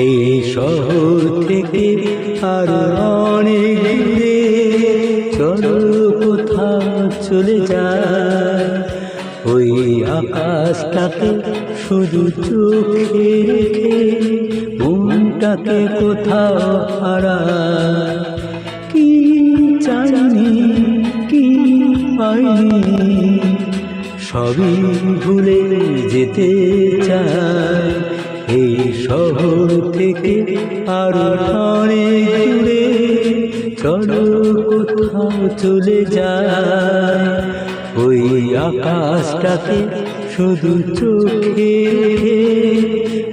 এই শহর থেকে আর অনেক দূরে চলো কোথাও চলে যায়, ওই আকাশটাকে শুধু চোখে রেখে মনটাকে কোথাও হারায়। কি চাইনি কি পাইনি সবই ভুলে যেতে চায়, এই শহর থেকে আরো অনেক দূরে চলো কোথাও চলে যায়, ওই আকাশটাকে শুধু চোখে রেখে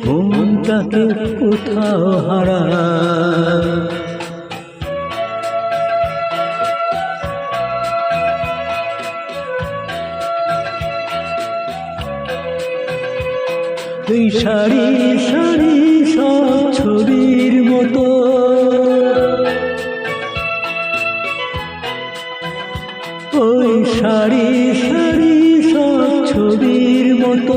মনটাকে কোথাও হারায়। ওই সারি সারি সব ছবির মতো ওই সারি সারি সব ছবির মতো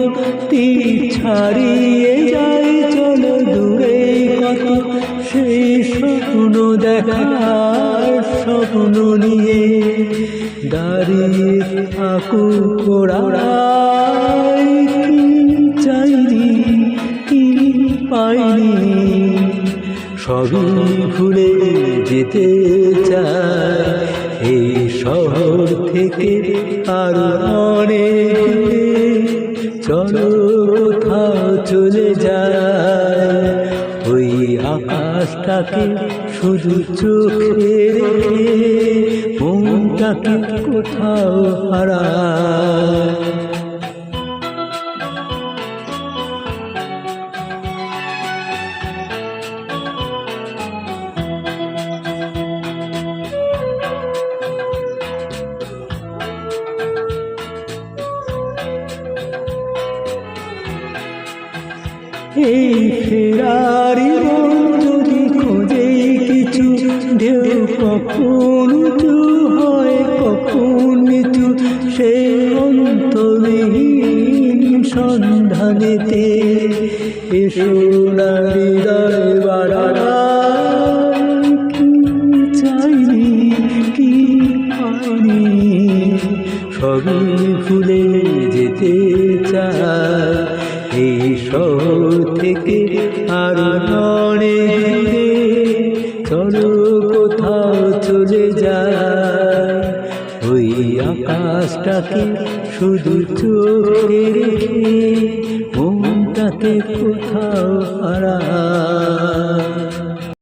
তীর ছাড়িয়ে যায় চলো দূরে কত, সেই স্বপ্ন দেখার স্বপ্ন নিয়ে দাঁড়িয়ে থাকু কোড়ায়। চাইনি কি পাইনি সবই ভুলে যেতে চায়, এই শহর থেকে আর অনেক দূরে চলো কোথাও চলে যায়, ওই আকাশটাকে শুধু চোখে রেখে মনটাকে কোথাও হারায়। এই ফেরারি যদি খোঁজে কিছু ঢেউ কখন উঁচু হয় কখন নিচু, সে অন্তহীন সন্ধানেতে এসো না হৃদয় বাড়ায়। কি চাইনি কি পাইনি সবই ভুলে যেতে চায়, এই শহর থেকে আর অনেক দূরে চলো কোথাও চলে যায়, ওই আকাশটাকে শুধু চোখে রেখে মনটাকে কোথাও হারায়।